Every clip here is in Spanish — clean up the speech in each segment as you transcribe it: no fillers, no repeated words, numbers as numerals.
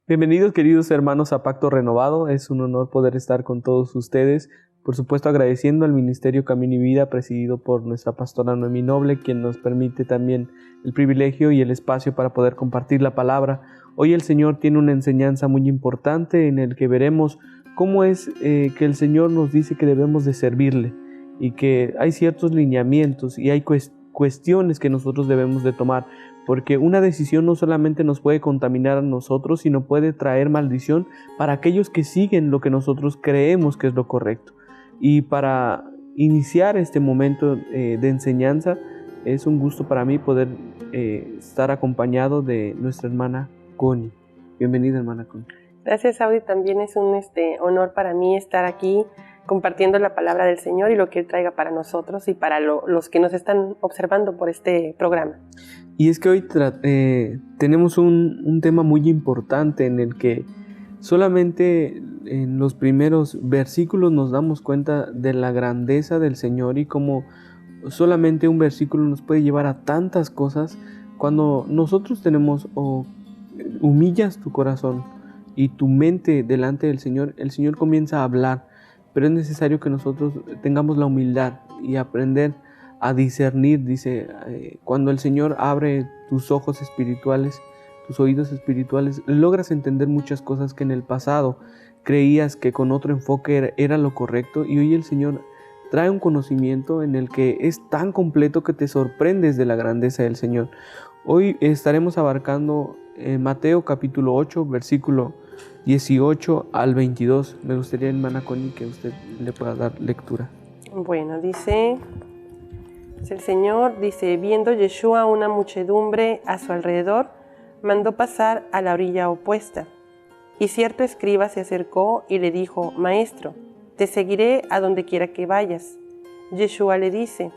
Bienvenidos queridos hermanos a Pacto Renovado, es un honor poder estar con todos ustedes, por supuesto agradeciendo al Ministerio Camino y Vida presidido por nuestra pastora Noemí Noble, quien nos permite también el privilegio y el espacio para poder compartir la palabra. Hoy el Señor tiene una enseñanza muy importante en el que veremos cómo es que el Señor nos dice que debemos de servirle y que hay ciertos lineamientos y hay cuestiones que nosotros debemos de tomar, porque una decisión no solamente nos puede contaminar a nosotros, sino puede traer maldición para aquellos que siguen lo que nosotros creemos que es lo correcto. Y para iniciar este momento de enseñanza, es un gusto para mí poder estar acompañado de nuestra hermana Connie. Bienvenida, hermana Connie. Gracias, Audi. También es un honor para mí estar aquí compartiendo la palabra del Señor y lo que Él traiga para nosotros y para los que nos están observando por este programa. Y es que hoy tenemos un tema muy importante en el que solamente en los primeros versículos nos damos cuenta de la grandeza del Señor y cómo solamente un versículo nos puede llevar a tantas cosas. Cuando nosotros tenemos o humillas tu corazón y tu mente delante del Señor, el Señor comienza a hablar, pero es necesario que nosotros tengamos la humildad y aprender a discernir. Dice, cuando el Señor abre tus ojos espirituales, tus oídos espirituales, logras entender muchas cosas que en el pasado creías que con otro enfoque era lo correcto, y hoy el Señor trae un conocimiento en el que es tan completo que te sorprendes de la grandeza del Señor. Hoy estaremos abarcando Mateo capítulo 8, versículo 18 al 22. Me gustaría, hermana Connie, que usted le pueda dar lectura. Bueno, dice el Señor, viendo Yeshua una muchedumbre a su alrededor, mandó pasar a la orilla opuesta. Y cierto escriba se acercó y le dijo: Maestro, te seguiré a donde quiera que vayas. Yeshua le dice: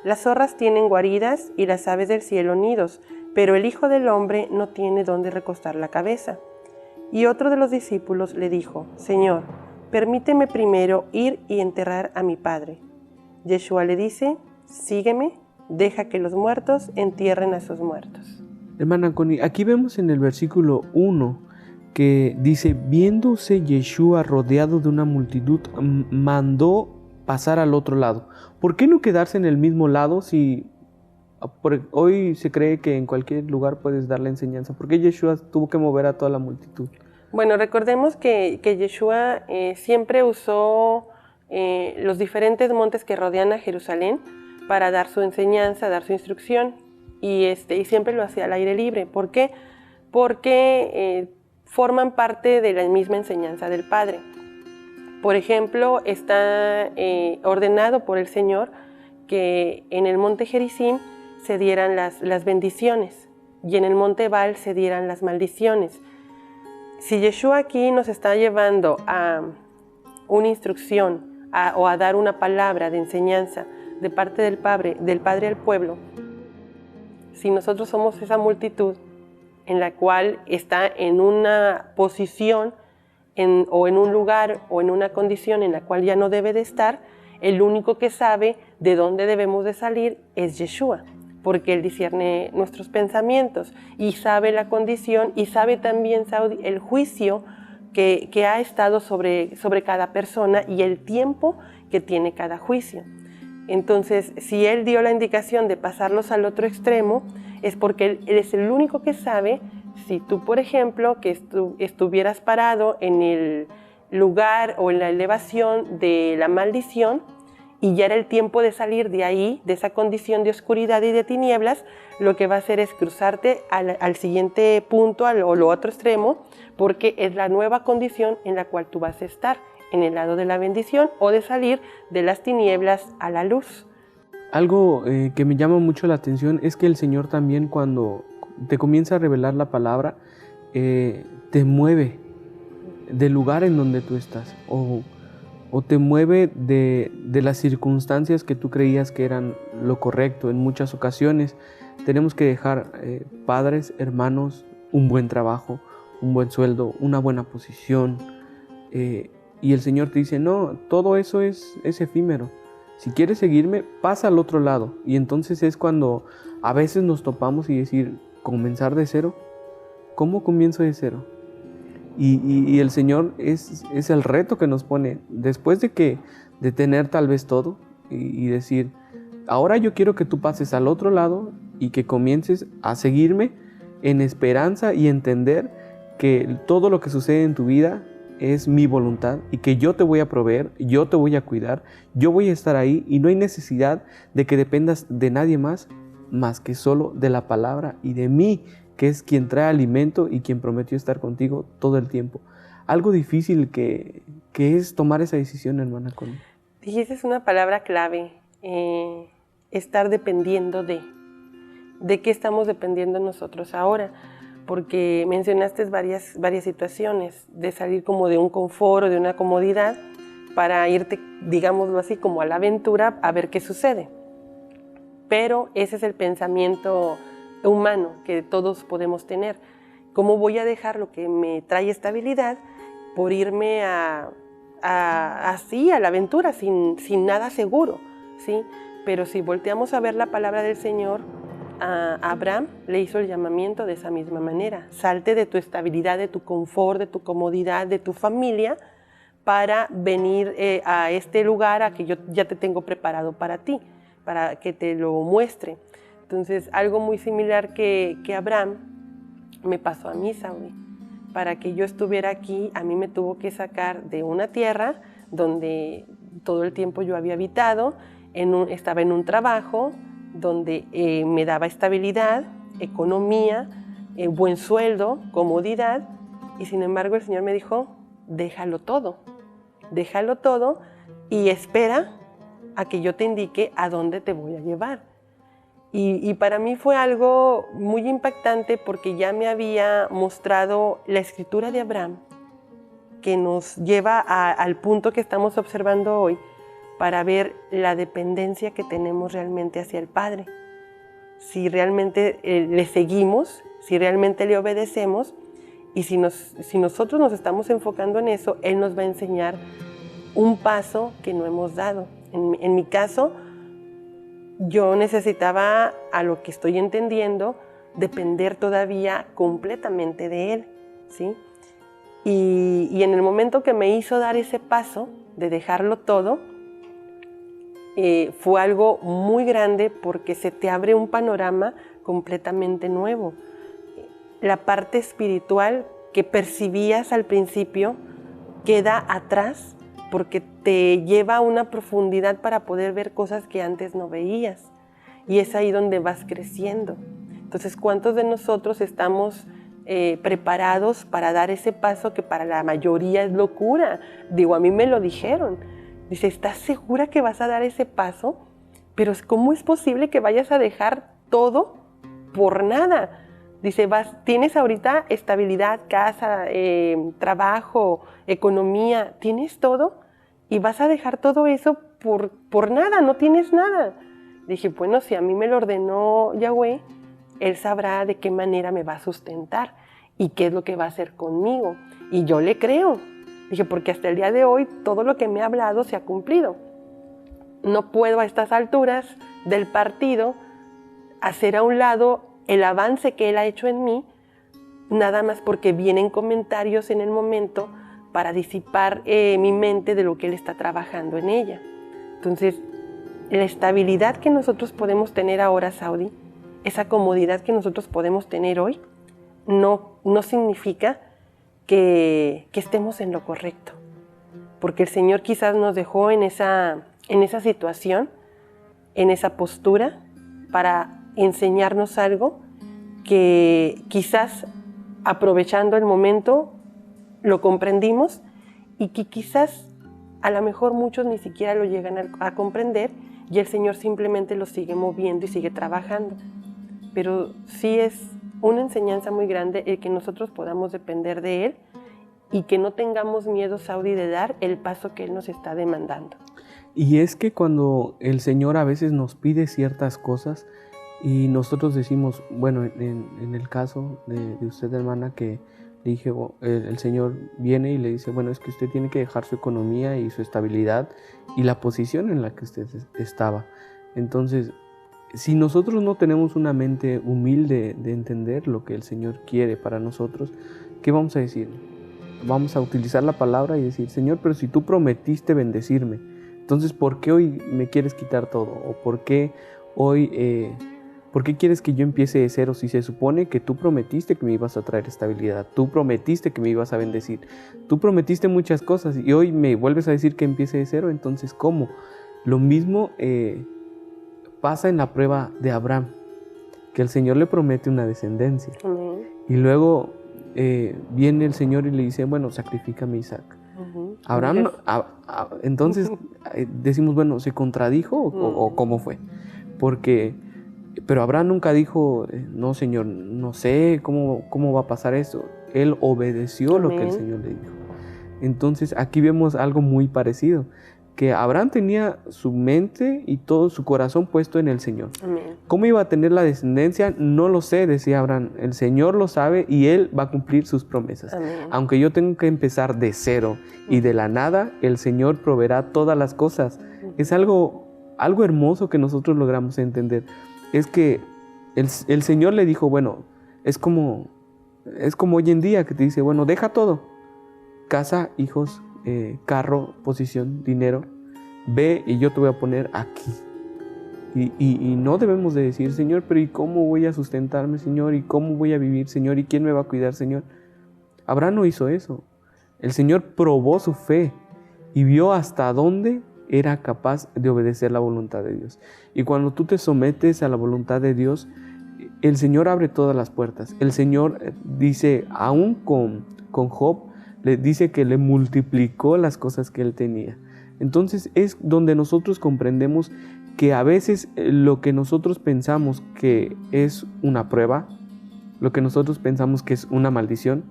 las zorras tienen guaridas y las aves del cielo nidos, pero el Hijo del Hombre no tiene dónde recostar la cabeza. Y otro de los discípulos le dijo: Señor, permíteme primero ir y enterrar a mi padre. Yeshua le dice: sígueme, deja que los muertos entierren a sus muertos. Hermana Connie, aquí vemos en el versículo 1 que dice: viéndose Yeshua rodeado de una multitud, mandó pasar al otro lado. ¿Por qué no quedarse en el mismo lado si hoy se cree que en cualquier lugar puedes dar la enseñanza? ¿Por qué Yeshua tuvo que mover a toda la multitud? Bueno, recordemos que Yeshua siempre usó los diferentes montes que rodean a Jerusalén para dar su enseñanza, dar su instrucción, y siempre lo hacía al aire libre. ¿Por qué? Porque forman parte de la misma enseñanza del Padre. Por ejemplo, está ordenado por el Señor que en el monte Gerizim se dieran las bendiciones y en el monte Baal se dieran las maldiciones. Si Yeshua aquí nos está llevando a una instrucción o a dar una palabra de enseñanza de parte del Padre al pueblo, si nosotros somos esa multitud en la cual está en una posición o en un lugar o en una condición en la cual ya no debe de estar, el único que sabe de dónde debemos de salir es Yeshua, porque Él discierne nuestros pensamientos y sabe la condición y sabe también, Saudi, el juicio que ha estado sobre cada persona y el tiempo que tiene cada juicio. Entonces, si Él dio la indicación de pasarlos al otro extremo, es porque Él es el único que sabe. Si tú, por ejemplo, que estuvieras parado en el lugar o en la elevación de la maldición y ya era el tiempo de salir de ahí, de esa condición de oscuridad y de tinieblas, lo que va a hacer es cruzarte al siguiente punto, o lo otro extremo, porque es la nueva condición en la cual tú vas a estar, en el lado de la bendición o de salir de las tinieblas a la luz. Algo que me llama mucho la atención es que el Señor también, cuando te comienza a revelar la palabra, te mueve del lugar en donde tú estás o te mueve de las circunstancias que tú creías que eran lo correcto. En muchas ocasiones tenemos que dejar padres, hermanos, un buen trabajo, un buen sueldo, una buena posición, y el Señor te dice: no, todo eso es efímero. Si quieres seguirme, pasa al otro lado. Y entonces es cuando a veces nos topamos y decir: ¿comenzar de cero? ¿Cómo comienzo de cero? Y el Señor es el reto que nos pone después de tener tal vez todo y decir, ahora yo quiero que tú pases al otro lado y que comiences a seguirme en esperanza y entender que todo lo que sucede en tu vida es mi voluntad y que yo te voy a proveer, yo te voy a cuidar, yo voy a estar ahí y no hay necesidad de que dependas de nadie más que solo de la palabra y de mí, que es quien trae alimento y quien prometió estar contigo todo el tiempo. Algo difícil que es tomar esa decisión, hermana Connie. Dijiste una palabra clave, estar dependiendo de qué estamos dependiendo nosotros ahora, porque mencionaste varias situaciones de salir como de un confort o de una comodidad para irte, digámoslo así, como a la aventura a ver qué sucede. Pero ese es el pensamiento humano que todos podemos tener. ¿Cómo voy a dejar lo que me trae estabilidad por irme así a la aventura sin nada seguro? ¿Sí? Pero si volteamos a ver la palabra del Señor, a Abraham le hizo el llamamiento de esa misma manera. Salte de tu estabilidad, de tu confort, de tu comodidad, de tu familia, para venir a este lugar a que yo ya te tengo preparado para ti, para que te lo muestre. Entonces, algo muy similar que Abraham me pasó a mí, Saudi. Para que yo estuviera aquí, a mí me tuvo que sacar de una tierra donde todo el tiempo yo había habitado, estaba en un trabajo donde me daba estabilidad, economía, buen sueldo, comodidad, y sin embargo el Señor me dijo, déjalo todo y espera a que yo te indique a dónde te voy a llevar. Y para mí fue algo muy impactante porque ya me había mostrado la escritura de Abraham, que nos lleva al punto que estamos observando hoy, para ver la dependencia que tenemos realmente hacia el Padre. Si realmente le seguimos, si realmente le obedecemos, y si nosotros nos estamos enfocando en eso, Él nos va a enseñar un paso que no hemos dado. En mi caso, yo necesitaba, a lo que estoy entendiendo, depender todavía completamente de Él, ¿sí? Y en el momento que me hizo dar ese paso de dejarlo todo, fue algo muy grande porque se te abre un panorama completamente nuevo. La parte espiritual que percibías al principio queda atrás porque te lleva a una profundidad para poder ver cosas que antes no veías. Y es ahí donde vas creciendo. Entonces, ¿cuántos de nosotros estamos preparados para dar ese paso que para la mayoría es locura? Digo, a mí me lo dijeron. Dice, ¿estás segura que vas a dar ese paso? Pero ¿cómo es posible que vayas a dejar todo por nada? Dice, tienes ahorita estabilidad, casa, trabajo, economía, tienes todo y vas a dejar todo eso por nada, no tienes nada. Dije, bueno, si a mí me lo ordenó Yahweh, Él sabrá de qué manera me va a sustentar y qué es lo que va a hacer conmigo. Y yo le creo. Dije, porque hasta el día de hoy todo lo que me ha hablado se ha cumplido. No puedo a estas alturas del partido hacer a un lado el avance que Él ha hecho en mí, nada más porque vienen comentarios en el momento para disipar mi mente de lo que Él está trabajando en ella. Entonces, la estabilidad que nosotros podemos tener ahora, Saudi, esa comodidad que nosotros podemos tener hoy, no significa que estemos en lo correcto, porque el Señor quizás nos dejó en esa situación, en esa postura, para enseñarnos algo que quizás aprovechando el momento lo comprendimos y que quizás a lo mejor muchos ni siquiera lo llegan a comprender y el Señor simplemente lo sigue moviendo y sigue trabajando. Pero sí es una enseñanza muy grande el que nosotros podamos depender de Él y que no tengamos miedo, Saudi, de dar el paso que Él nos está demandando. Y es que cuando el Señor a veces nos pide ciertas cosas y nosotros decimos, bueno, en el caso de usted, hermana, que le dije, el Señor viene y le dice, bueno, es que usted tiene que dejar su economía y su estabilidad y la posición en la que usted estaba. Entonces, si nosotros no tenemos una mente humilde de entender lo que el Señor quiere para nosotros, ¿qué vamos a decir? vamos a utilizar la palabra y decir, Señor, pero si tú prometiste bendecirme, entonces ¿por qué hoy me quieres quitar todo? ¿O por qué hoy, por qué quieres que yo empiece de cero si se supone que tú prometiste que me ibas a traer estabilidad, tú prometiste que me ibas a bendecir, tú prometiste muchas cosas y hoy me vuelves a decir que empiece de cero? Entonces, ¿cómo? Lo mismo pasa en la prueba de Abraham, que el Señor le promete una descendencia. Amén. Y luego viene el Señor y le dice, bueno, sacrifícame a Isaac. Abraham, entonces decimos, bueno, ¿se contradijo o cómo fue? Pero Abraham nunca dijo, no, Señor, no sé cómo va a pasar eso. Él obedeció lo que el Señor le dijo. Entonces aquí vemos algo muy parecido, que Abraham tenía su mente y todo su corazón puesto en el Señor. Amén. ¿Cómo iba a tener la descendencia? No lo sé, decía Abraham. El Señor lo sabe y Él va a cumplir sus promesas. Amén. Aunque yo tengo que empezar de cero y de la nada, el Señor proveerá todas las cosas. Es algo hermoso que nosotros logramos entender. Es que el Señor le dijo, bueno, es como hoy en día que te dice, bueno, deja todo. Casa, hijos, carro, posición, dinero. Ve y yo te voy a poner aquí. Y no debemos de decir, Señor, pero ¿y cómo voy a sustentarme, Señor? ¿Y cómo voy a vivir, Señor? ¿Y quién me va a cuidar, Señor? Abraham no hizo eso. El Señor probó su fe y vio hasta dónde era capaz de obedecer la voluntad de Dios. Y cuando tú te sometes a la voluntad de Dios, el Señor abre todas las puertas. El Señor dice, aún con Job, le dice que le multiplicó las cosas que él tenía. Entonces es donde nosotros comprendemos que a veces lo que nosotros pensamos que es una prueba, lo que nosotros pensamos que es una maldición,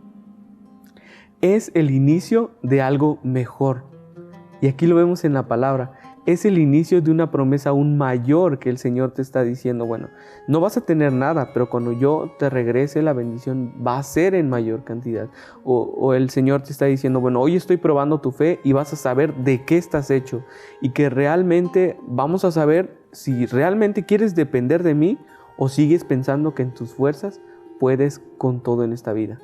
es el inicio de algo mejor. Y aquí lo vemos en la palabra. Es el inicio de una promesa aún mayor que el Señor te está diciendo, bueno, no vas a tener nada, pero cuando yo te regrese la bendición va a ser en mayor cantidad. O el Señor te está diciendo, bueno, hoy estoy probando tu fe y vas a saber de qué estás hecho. Y que realmente vamos a saber si realmente quieres depender de mí o sigues pensando que en tus fuerzas puedes con todo en esta vida.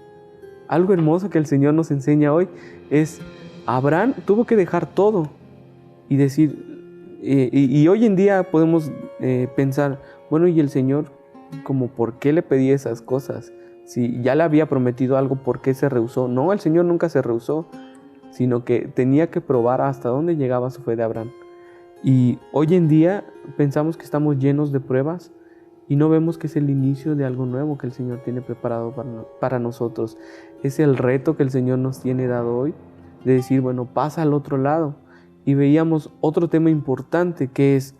Algo hermoso que el Señor nos enseña hoy es, Abraham tuvo que dejar todo y decir, y hoy en día podemos pensar, bueno, ¿y el Señor como por qué le pedía esas cosas? Si ya le había prometido algo, ¿por qué se rehusó? No, el Señor nunca se rehusó, sino que tenía que probar hasta dónde llegaba su fe de Abraham. Y hoy en día pensamos que estamos llenos de pruebas y no vemos que es el inicio de algo nuevo que el Señor tiene preparado para nosotros. Es el reto que el Señor nos tiene dado hoy, de decir, bueno, pasa al otro lado. Y veíamos otro tema importante que es,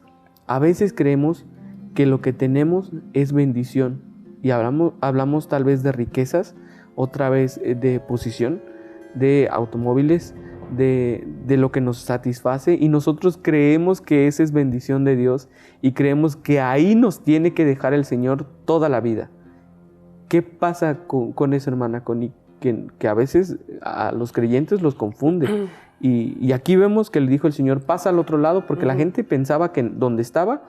a veces creemos que lo que tenemos es bendición. Y hablamos tal vez de riquezas, otra vez de posición, de automóviles, de lo que nos satisface. Y nosotros creemos que esa es bendición de Dios y creemos que ahí nos tiene que dejar el Señor toda la vida. ¿Qué pasa con eso, hermana? Que a veces a los creyentes los confunde. Y aquí vemos que le dijo el Señor, pasa al otro lado, porque la gente pensaba que donde estaba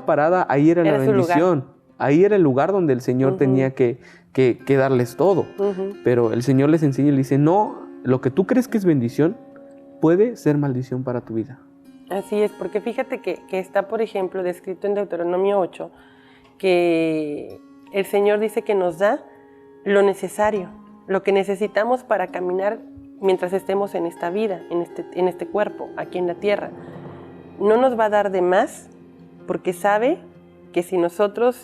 parada, ahí era la bendición. Ahí era el lugar donde el Señor tenía que darles todo. Pero el Señor les enseña y le dice, no, lo que tú crees que es bendición puede ser maldición para tu vida. Así es, porque fíjate que está, por ejemplo, descrito en Deuteronomio 8, que el Señor dice que nos da lo necesario, lo que necesitamos para caminar mientras estemos en esta vida, en este cuerpo, aquí en la tierra. No nos va a dar de más, porque sabe que si nosotros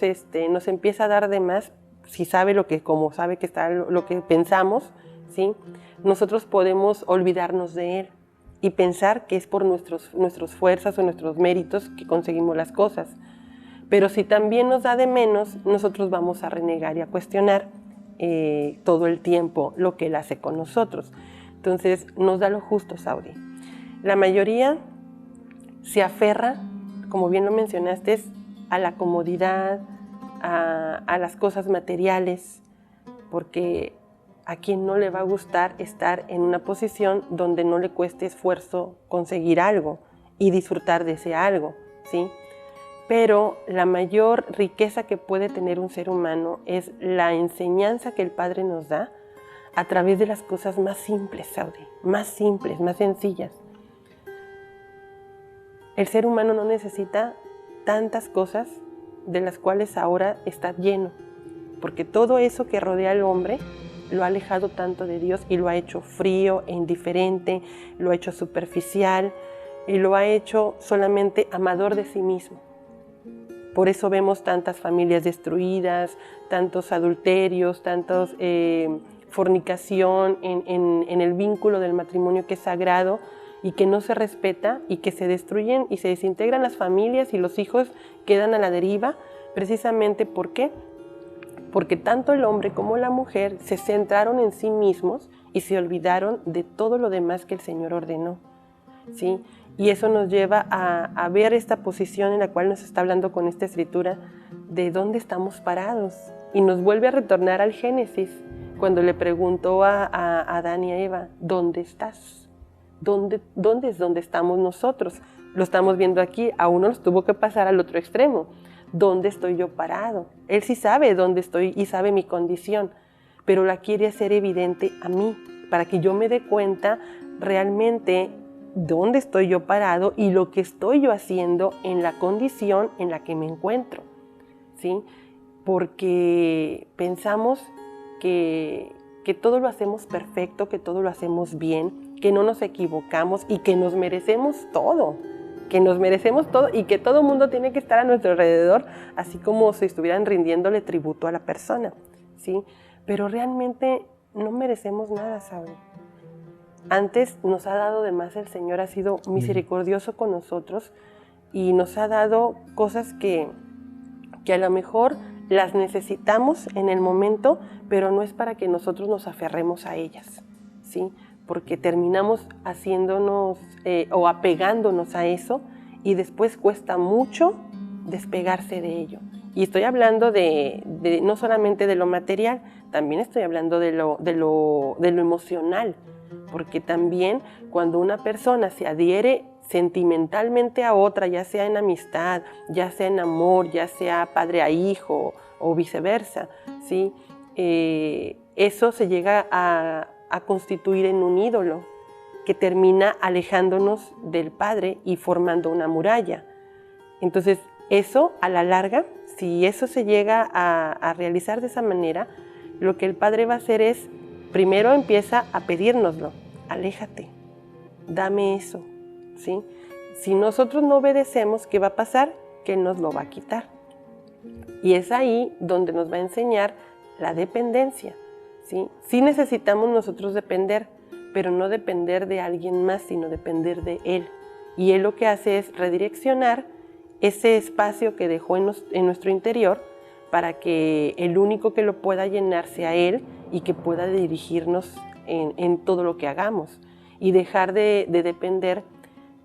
nos empieza a dar de más, si sabe como sabe que está lo que pensamos, ¿sí? Nosotros podemos olvidarnos de Él y pensar que es por nuestras fuerzas o nuestros méritos que conseguimos las cosas. Pero si también nos da de menos, nosotros vamos a renegar y a cuestionar todo el tiempo lo que Él hace con nosotros. Entonces, nos da lo justo, Saudi. La mayoría se aferra, como bien lo mencionaste, a la comodidad, a las cosas materiales, porque a quien no le va a gustar estar en una posición donde no le cueste esfuerzo conseguir algo y disfrutar de ese algo, ¿sí? Pero la mayor riqueza que puede tener un ser humano es la enseñanza que el Padre nos da a través de las cosas más simples, Saudi, más simples, más sencillas. El ser humano no necesita tantas cosas de las cuales ahora está lleno, porque todo eso que rodea al hombre lo ha alejado tanto de Dios y lo ha hecho frío e indiferente, lo ha hecho superficial y lo ha hecho solamente amador de sí mismo. Por eso vemos tantas familias destruidas, tantos adulterios, tantos fornicación en el vínculo del matrimonio que es sagrado y que no se respeta y que se destruyen y se desintegran las familias y los hijos quedan a la deriva, precisamente ¿por qué? Porque tanto el hombre como la mujer se centraron en sí mismos y se olvidaron de todo lo demás que el Señor ordenó, ¿sí? Y eso nos lleva a ver esta posición en la cual nos está hablando con esta escritura de dónde estamos parados. Y nos vuelve a retornar al Génesis, cuando le preguntó a Adán y a Eva, ¿dónde estás? ¿Dónde es donde estamos nosotros? Lo estamos viendo aquí, a uno nos tuvo que pasar al otro extremo. ¿Dónde estoy yo parado? Él sí sabe dónde estoy y sabe mi condición, pero la quiere hacer evidente a mí, para que yo me dé cuenta realmente dónde estoy yo parado y lo que estoy yo haciendo en la condición en la que me encuentro, ¿sí? Porque pensamos que todo lo hacemos perfecto, que todo lo hacemos bien, que no nos equivocamos y que nos merecemos todo, y que todo el mundo tiene que estar a nuestro alrededor, así como si estuvieran rindiéndole tributo a la persona, ¿sí? Pero realmente no merecemos nada, ¿saben? Antes nos ha dado de más, el Señor ha sido misericordioso con nosotros y nos ha dado cosas que a lo mejor las necesitamos en el momento, pero no es para que nosotros nos aferremos a ellas, ¿sí? Porque terminamos haciéndonos o apegándonos a eso y después cuesta mucho despegarse de ello. Y estoy hablando de no solamente de lo material, también estoy hablando de lo emocional, porque también cuando una persona se adhiere sentimentalmente a otra, ya sea en amistad, ya sea en amor, ya sea padre a hijo o viceversa, ¿sí? Eso se llega a constituir en un ídolo que termina alejándonos del Padre y formando una muralla. Entonces, eso a la larga, si eso se llega a realizar de esa manera, lo que el Padre va a hacer es, primero empieza a pedírnoslo, aléjate, dame eso, ¿sí? Si nosotros no obedecemos, ¿qué va a pasar? Que Él nos lo va a quitar. Y es ahí donde nos va a enseñar la dependencia, ¿sí? Sí necesitamos nosotros depender, pero no depender de alguien más, sino depender de Él. Y Él lo que hace es redireccionar ese espacio que dejó en nuestro interior para que el único que lo pueda llenar sea Él y que pueda dirigirnos en todo lo que hagamos y dejar de depender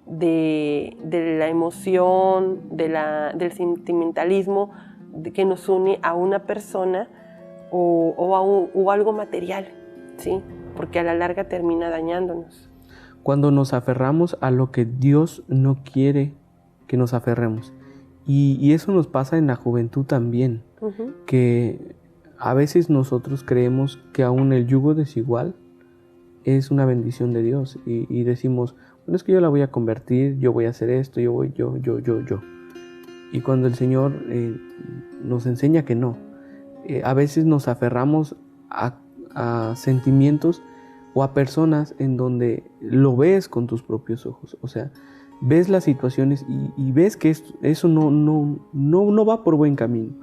de la emoción, del sentimentalismo que nos une a una persona o algo material, ¿sí? Porque a la larga termina dañándonos. Cuando nos aferramos a lo que Dios no quiere que nos aferremos. Y eso nos pasa en la juventud también, que a veces nosotros creemos que aún el yugo desigual es una bendición de Dios y decimos, bueno, es que yo la voy a convertir, yo voy a hacer esto, yo. Y cuando el Señor nos enseña que no, a veces nos aferramos a sentimientos o a personas en donde lo ves con tus propios ojos, o sea, ves las situaciones y ves que eso no va por buen camino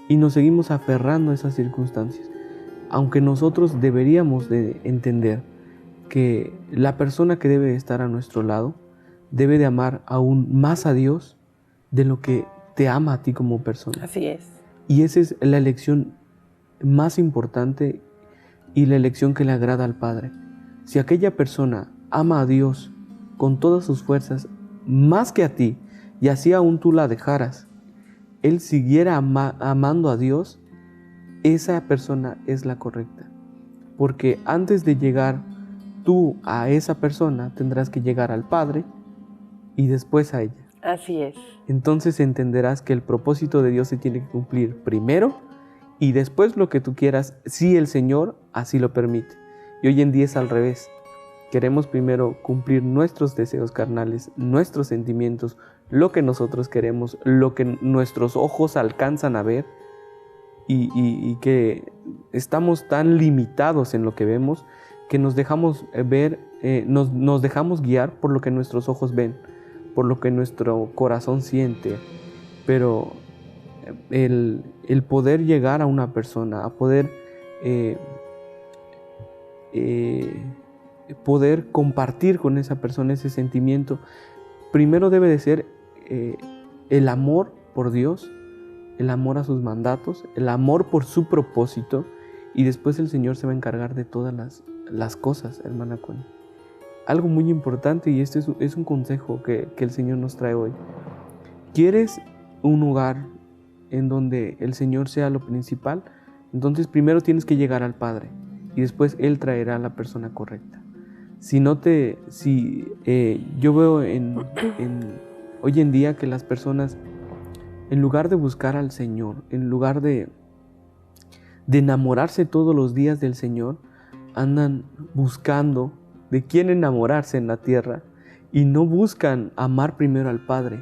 y nos seguimos aferrando a esas circunstancias, aunque nosotros deberíamos de entender que la persona que debe estar a nuestro lado debe de amar aún más a Dios de lo que te ama a ti como persona. Así es. Y esa es la elección más importante y la elección que le agrada al Padre. Si aquella persona ama a Dios con todas sus fuerzas más que a ti, y así aún tú la dejaras, él siguiera amando a Dios, esa persona es la correcta. Porque antes de llegar tú a esa persona, tendrás que llegar al Padre y después a ella. Así es. Entonces entenderás que el propósito de Dios se tiene que cumplir primero y después lo que tú quieras, si el Señor así lo permite. Y hoy en día es al revés. Queremos primero cumplir nuestros deseos carnales, nuestros sentimientos, lo que nosotros queremos, lo que nuestros ojos alcanzan a ver, y que estamos tan limitados en lo que vemos que nos dejamos ver, nos dejamos guiar por lo que nuestros ojos ven, por lo que nuestro corazón siente. Pero el poder llegar a una persona, a poder compartir con esa persona ese sentimiento, primero debe de ser el amor por Dios, el amor a sus mandatos, el amor por su propósito, y después el Señor se va a encargar de todas las cosas, hermana Connie. Algo muy importante, y este es un consejo que el Señor nos trae hoy. ¿Quieres un hogar en donde el Señor sea lo principal? Entonces primero tienes que llegar al Padre, y después Él traerá a la persona correcta. Yo veo hoy en día que las personas, en lugar de buscar al Señor, en lugar de enamorarse todos los días del Señor, andan buscando de quién enamorarse en la tierra, y no buscan amar primero al Padre,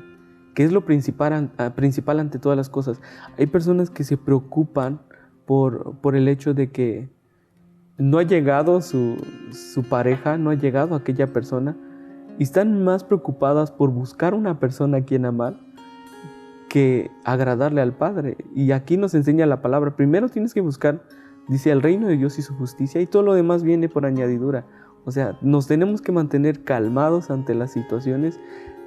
que es lo principal ante todas las cosas. Hay personas que se preocupan por el hecho de que no ha llegado su pareja, no ha llegado aquella persona, y están más preocupadas por buscar una persona a quien amar que agradarle al Padre. Y aquí nos enseña la palabra: primero tienes que buscar, dice, el reino de Dios y su justicia, y todo lo demás viene por añadidura. O sea, nos tenemos que mantener calmados ante las situaciones,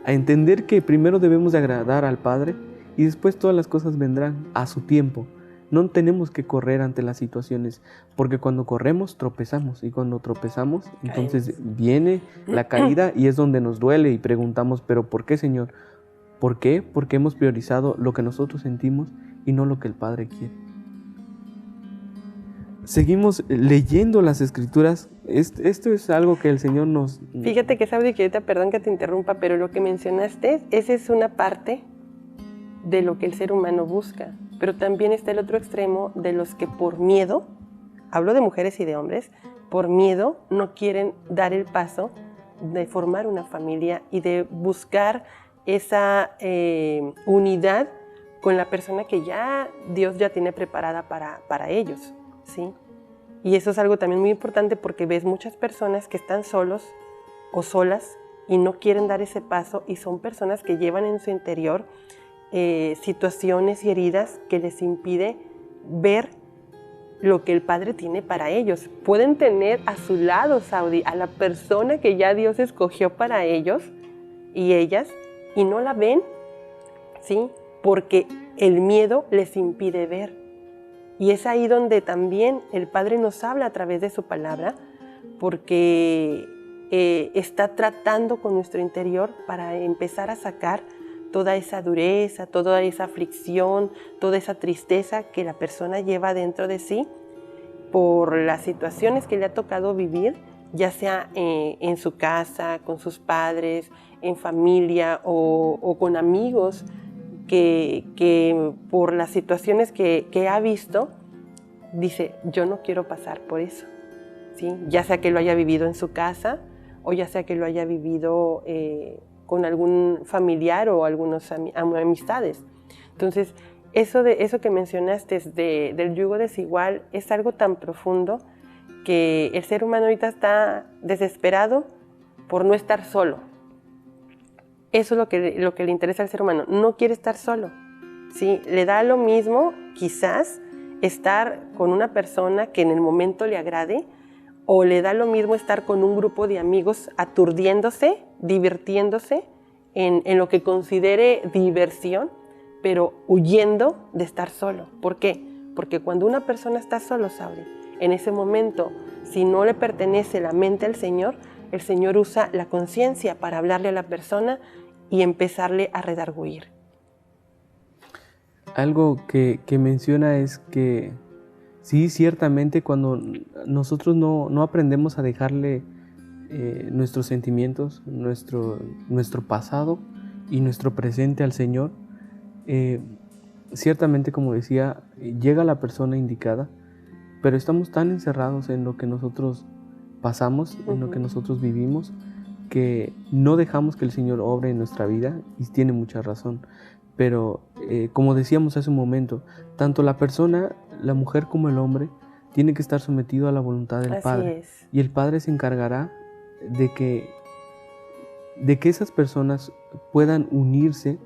a entender que primero debemos de agradar al Padre, y después todas las cosas vendrán a su tiempo. No tenemos que correr ante las situaciones, porque cuando corremos tropezamos, y cuando tropezamos entonces viene la caída, y es donde nos duele y preguntamos: ¿pero por qué, Señor? ¿Por qué? Porque hemos priorizado lo que nosotros sentimos y no lo que el Padre quiere. Seguimos leyendo las Escrituras. Esto es algo que el Señor nos... Fíjate que, Saudi, que ahorita, perdón que te interrumpa, pero lo que mencionaste, esa es una parte de lo que el ser humano busca. Pero también está el otro extremo de los que por miedo, hablo de mujeres y de hombres, por miedo no quieren dar el paso de formar una familia y de buscar esa unidad con la persona que Dios ya tiene preparada para ellos, ¿sí? Y eso es algo también muy importante, porque ves muchas personas que están solos o solas y no quieren dar ese paso, y son personas que llevan en su interior situaciones y heridas que les impide ver lo que el Padre tiene para ellos. Pueden tener a su lado, Saudi, a la persona que ya Dios escogió para ellos y ellas, y no la ven, ¿sí? Porque el miedo les impide ver. Y es ahí donde también el Padre nos habla a través de su palabra, porque está tratando con nuestro interior para empezar a sacar toda esa dureza, toda esa aflicción, toda esa tristeza que la persona lleva dentro de sí por las situaciones que le ha tocado vivir, ya sea en su casa, con sus padres, en familia o con amigos, que por las situaciones que ha visto, dice: yo no quiero pasar por eso, ¿sí? Ya sea que lo haya vivido en su casa, o ya sea que lo haya vivido con algún familiar o algunas amistades. Entonces, eso que mencionaste del yugo desigual es algo tan profundo, que el ser humano ahorita está desesperado por no estar solo. Eso es lo que le interesa al ser humano. No quiere estar solo, ¿sí? Le da lo mismo quizás estar con una persona que en el momento le agrade, o le da lo mismo estar con un grupo de amigos aturdiéndose, divirtiéndose en lo que considere diversión, pero huyendo de estar solo. ¿Por qué? Porque cuando una persona está solo, Saudi, en ese momento, si no le pertenece la mente al Señor, el Señor usa la conciencia para hablarle a la persona y empezarle a redarguir. Algo que menciona es que sí, ciertamente cuando nosotros no aprendemos a dejarle nuestros sentimientos, nuestro pasado y nuestro presente al Señor, ciertamente, como decía, llega la persona indicada, pero estamos tan encerrados en lo que nosotros pasamos, en lo que nosotros vivimos, que no dejamos que el Señor obre en nuestra vida, y tiene mucha razón. Pero como decíamos hace un momento, tanto la persona, la mujer como el hombre, tiene que estar sometido a la voluntad del Padre. Es. Y el Padre se encargará de que esas personas puedan unirse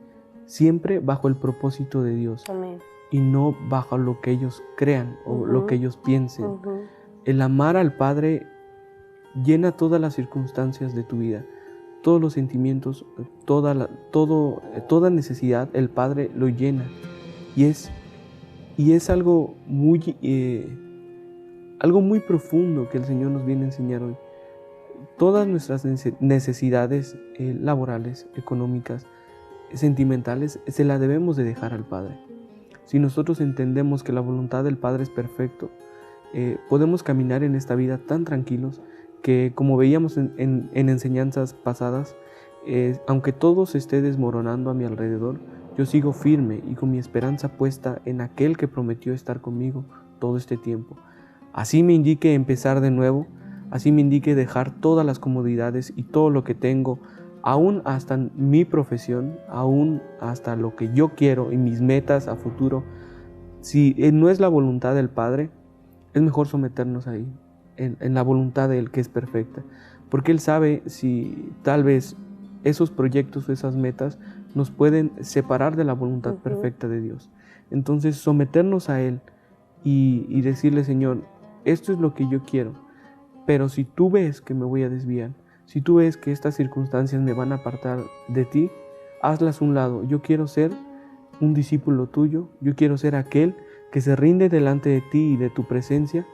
siempre bajo el propósito de Dios. Amén. Y no bajo lo que ellos crean o lo que ellos piensen. El amar al Padre llena todas las circunstancias de tu vida, todos los sentimientos, toda necesidad, el Padre lo llena. Y es algo muy profundo que el Señor nos viene a enseñar hoy. Todas nuestras necesidades laborales, económicas, sentimentales, se las debemos de dejar al Padre. Si nosotros entendemos que la voluntad del Padre es perfecto, podemos caminar en esta vida tan tranquilos que, como veíamos en enseñanzas pasadas, aunque todo se esté desmoronando a mi alrededor, yo sigo firme y con mi esperanza puesta en aquel que prometió estar conmigo todo este tiempo. Así me indique empezar de nuevo, así me indique dejar todas las comodidades y todo lo que tengo, aún hasta mi profesión, aún hasta lo que yo quiero y mis metas a futuro. Si no es la voluntad del Padre, es mejor someternos ahí, en la voluntad de Él, que es perfecta. Porque Él sabe si tal vez esos proyectos o esas metas nos pueden separar de la voluntad perfecta de Dios. Entonces, someternos a Él y decirle: Señor, esto es lo que yo quiero, pero si tú ves que me voy a desviar, si tú ves que estas circunstancias me van a apartar de ti, hazlas a un lado. Yo quiero ser un discípulo tuyo, yo quiero ser aquel que se rinde delante de ti y de tu presencia,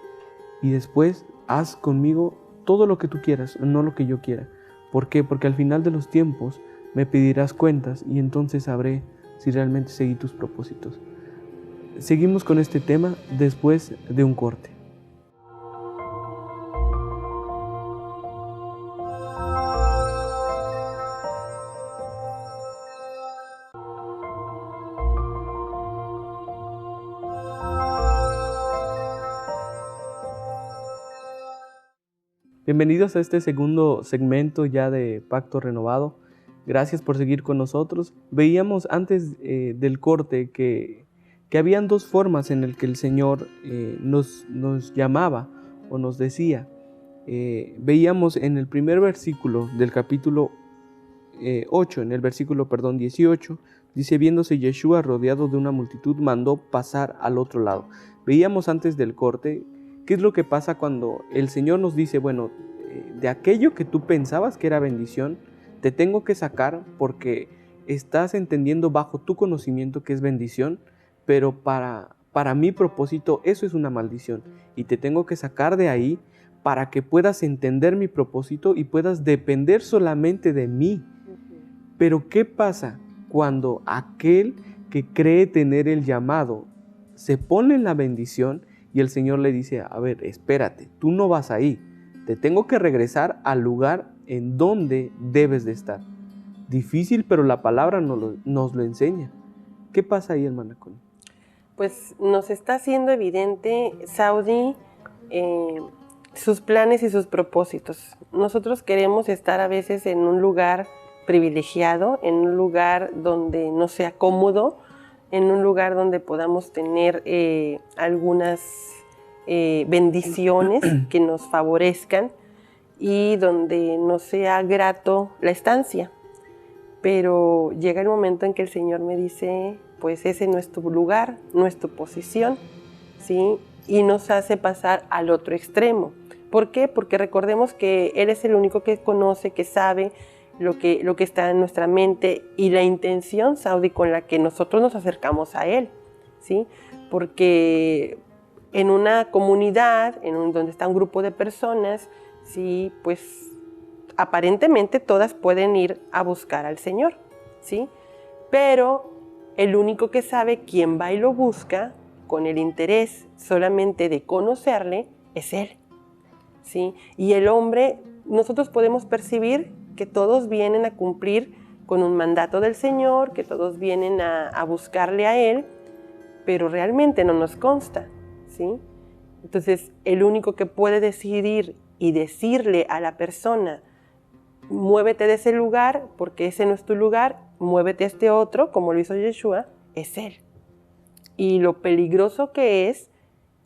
y después haz conmigo todo lo que tú quieras, no lo que yo quiera. ¿Por qué? Porque al final de los tiempos me pedirás cuentas y entonces sabré si realmente seguí tus propósitos. Seguimos con este tema después de un corte. Bienvenidos a este segundo segmento ya de Pacto Renovado. Gracias por seguir con nosotros. Veíamos antes del corte que habían dos formas en las que el Señor nos llamaba o nos decía. Veíamos en el primer versículo del capítulo 8, en el versículo 18, dice: viéndose Yeshua rodeado de una multitud, mandó pasar al otro lado. Veíamos antes del corte qué es lo que pasa cuando el Señor nos dice: bueno, de aquello que tú pensabas que era bendición, te tengo que sacar porque estás entendiendo bajo tu conocimiento que es bendición, pero para mi propósito eso es una maldición, y te tengo que sacar de ahí para que puedas entender mi propósito y puedas depender solamente de mí. Pero ¿qué pasa cuando aquel que cree tener el llamado se pone en la bendición y el Señor le dice: a ver, espérate, tú no vas ahí, te tengo que regresar al lugar en donde debes de estar? Difícil, pero la palabra nos lo enseña. ¿Qué pasa ahí, hermana Connie? Pues nos está haciendo evidente, Saudi, sus planes y sus propósitos. Nosotros queremos estar a veces en un lugar privilegiado, en un lugar donde no sea cómodo, en un lugar donde podamos tener algunas bendiciones que nos favorezcan y donde no sea grato la estancia. Pero llega el momento en que el Señor me dice: pues ese no es tu lugar, no es tu posición, ¿sí? Y nos hace pasar al otro extremo. ¿Por qué? Porque recordemos que Él es el único que conoce, que sabe lo que está en nuestra mente y la intención, Saudi, con la que nosotros nos acercamos a Él, ¿sí? Porque en una comunidad, donde está un grupo de personas, sí, pues aparentemente todas pueden ir a buscar al Señor, ¿sí? Pero el único que sabe quién va y lo busca con el interés solamente de conocerle es Él, ¿sí? Y el hombre, nosotros podemos percibir que todos vienen a cumplir con un mandato del Señor, que todos vienen a buscarle a Él, pero realmente no nos consta, ¿sí? Entonces, el único que puede decidir y decirle a la persona, muévete de ese lugar porque ese no es tu lugar, muévete a este otro, como lo hizo Yeshua, es Él. Y lo peligroso que es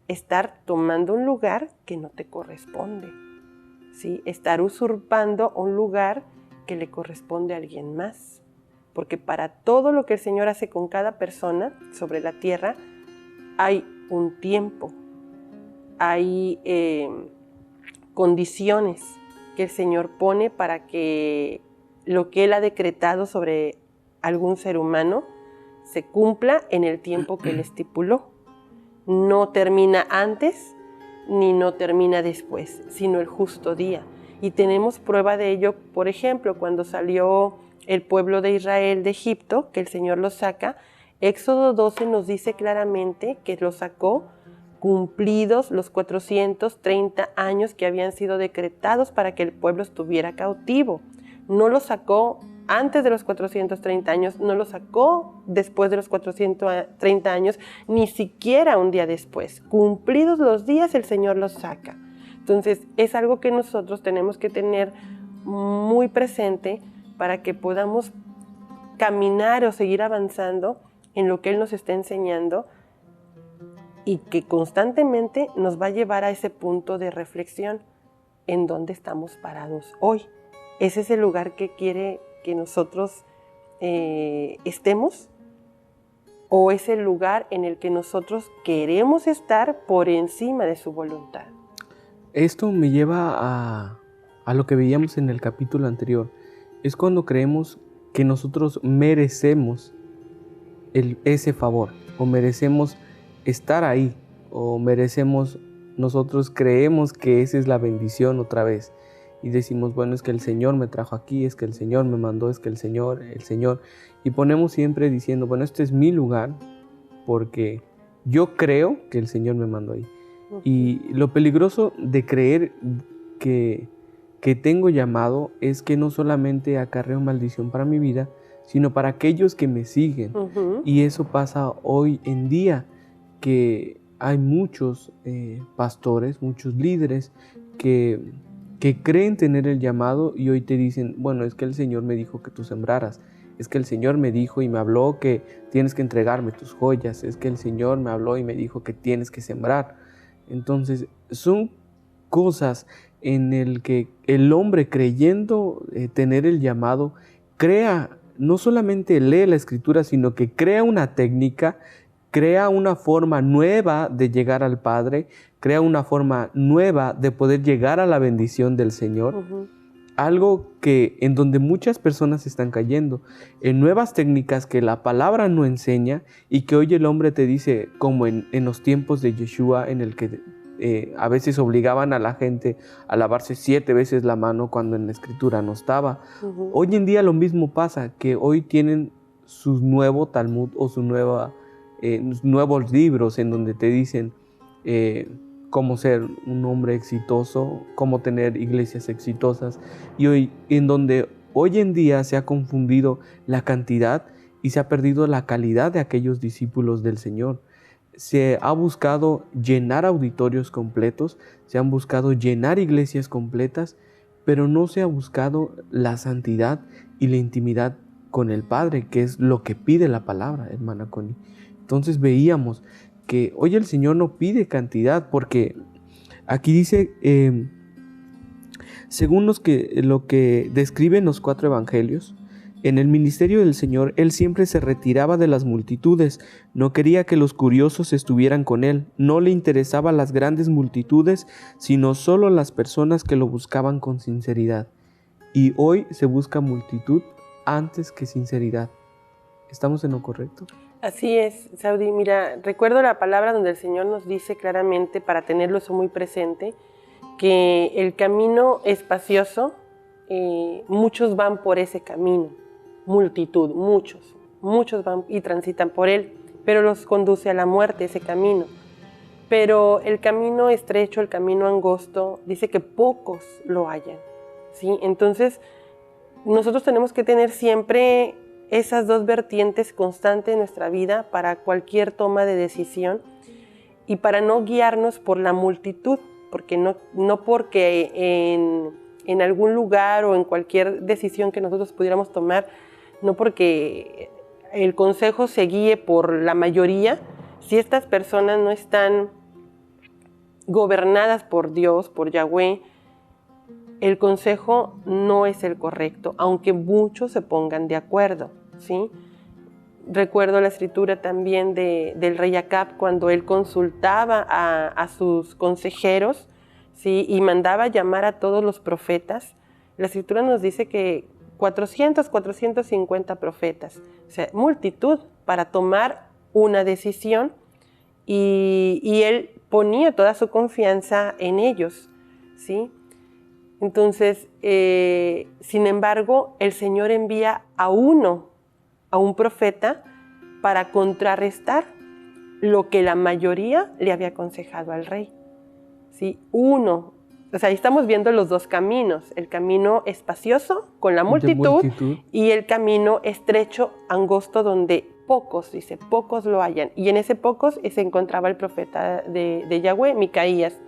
estar tomando un lugar que no te corresponde, ¿sí? Estar usurpando un lugar que le corresponde a alguien más. Porque para todo lo que el Señor hace con cada persona sobre la tierra, hay un tiempo, hay condiciones que el Señor pone para que lo que Él ha decretado sobre algún ser humano se cumpla en el tiempo que Él estipuló. No termina antes ni no termina después, sino el justo día. Y tenemos prueba de ello, por ejemplo, cuando salió el pueblo de Israel de Egipto, que el Señor los saca, Éxodo 12 nos dice claramente que los sacó cumplidos los 430 años que habían sido decretados para que el pueblo estuviera cautivo. No los sacó antes de los 430 años, no lo sacó después de los 430 años, ni siquiera un día después. Cumplidos los días, el Señor los saca. Entonces, es algo que nosotros tenemos que tener muy presente para que podamos caminar o seguir avanzando en lo que Él nos está enseñando y que constantemente nos va a llevar a ese punto de reflexión en dónde estamos parados hoy. Ese es el lugar que quiere que nosotros estemos, o es el lugar en el que nosotros queremos estar por encima de su voluntad. Esto me lleva a lo que veíamos en el capítulo anterior. Es cuando creemos que nosotros merecemos ese favor, o merecemos estar ahí, o nosotros creemos que esa es la bendición otra vez. Y decimos, bueno, es que el Señor me trajo aquí, es que el Señor me mandó, es que el Señor. Y ponemos siempre diciendo, bueno, este es mi lugar porque yo creo que el Señor me mandó ahí. Y lo peligroso de creer que tengo llamado es que no solamente acarreo maldición para mi vida, sino para aquellos que me siguen. Y eso pasa hoy en día, que hay muchos pastores, muchos líderes que creen tener el llamado y hoy te dicen, bueno, es que el Señor me dijo que tú sembraras, es que el Señor me dijo y me habló que tienes que entregarme tus joyas, es que el Señor me habló y me dijo que tienes que sembrar. Entonces, son cosas en el que el hombre, creyendo tener el llamado, no solamente lee la Escritura, sino que crea una técnica, crea una forma nueva de llegar al Padre, crea una forma nueva de poder llegar a la bendición del Señor. Algo en donde muchas personas están cayendo, en nuevas técnicas que la palabra no enseña y que hoy el hombre te dice, como en los tiempos de Yeshua, en el que a veces obligaban a la gente a lavarse 7 veces la mano cuando en la Escritura no estaba. Hoy en día lo mismo pasa, que hoy tienen su nuevo Talmud o sus nuevos libros en donde te dicen cómo ser un hombre exitoso, cómo tener iglesias exitosas, y en donde hoy en día se ha confundido la cantidad y se ha perdido la calidad de aquellos discípulos del Señor. Se ha buscado llenar auditorios completos, se han buscado llenar iglesias completas, pero no se ha buscado la santidad y la intimidad con el Padre, que es lo que pide la palabra, hermana Connie. Entonces veíamos que hoy el Señor no pide cantidad, porque aquí dice, según lo que describen los 4 evangelios, en el ministerio del Señor, Él siempre se retiraba de las multitudes, no quería que los curiosos estuvieran con Él, no le interesaban las grandes multitudes, sino solo las personas que lo buscaban con sinceridad. Y hoy se busca multitud antes que sinceridad. ¿Estamos en lo correcto? Así es, Saudi. Mira, recuerdo la palabra donde el Señor nos dice claramente, para tenerlo eso muy presente, que el camino espacioso, muchos van por ese camino, multitud, muchos van y transitan por él, pero los conduce a la muerte ese camino. Pero el camino estrecho, el camino angosto, dice que pocos lo hallan, ¿sí? Entonces, nosotros tenemos que tener siempre esas dos vertientes constantes en nuestra vida para cualquier toma de decisión y para no guiarnos por la multitud, porque no porque en algún lugar o en cualquier decisión que nosotros pudiéramos tomar, no porque el consejo se guíe por la mayoría, si estas personas no están gobernadas por Dios, por Yahweh, el consejo no es el correcto, aunque muchos se pongan de acuerdo, ¿sí? Recuerdo la escritura también del rey Acab, cuando él consultaba a sus consejeros, ¿sí? Y mandaba llamar a todos los profetas. La escritura nos dice que 450 profetas, o sea, multitud para tomar una decisión, y él ponía toda su confianza en ellos, ¿sí? Entonces, sin embargo, el Señor envía a un profeta, para contrarrestar lo que la mayoría le había aconsejado al rey, ¿sí? O sea, ahí estamos viendo los dos caminos, el camino espacioso con la multitud y el camino estrecho, angosto, donde pocos lo hallan. Y en ese pocos se encontraba el profeta de Yahweh, Micaías.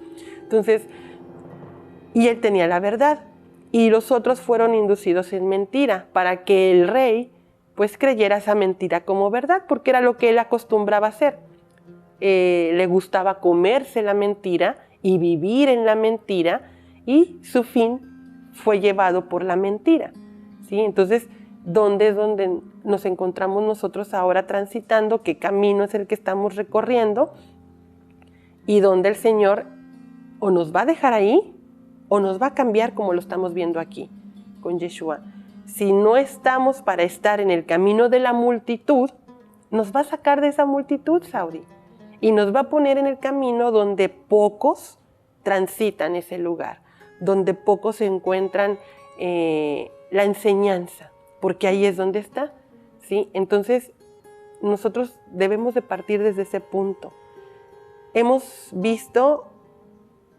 Entonces, y él tenía la verdad, y los otros fueron inducidos en mentira, para que el rey pues creyera esa mentira como verdad, porque era lo que él acostumbraba a hacer. Le gustaba comerse la mentira y vivir en la mentira, y su fin fue llevado por la mentira, ¿sí? Entonces, ¿dónde es donde nos encontramos nosotros ahora transitando? ¿Qué camino es el que estamos recorriendo? Y donde el Señor o nos va a dejar ahí, o nos va a cambiar, como lo estamos viendo aquí con Yeshua. Si no estamos para estar en el camino de la multitud, nos va a sacar de esa multitud, Saudi, y nos va a poner en el camino donde pocos transitan ese lugar, donde pocos encuentran la enseñanza, porque ahí es donde está, ¿sí? Entonces, nosotros debemos de partir desde ese punto. Hemos visto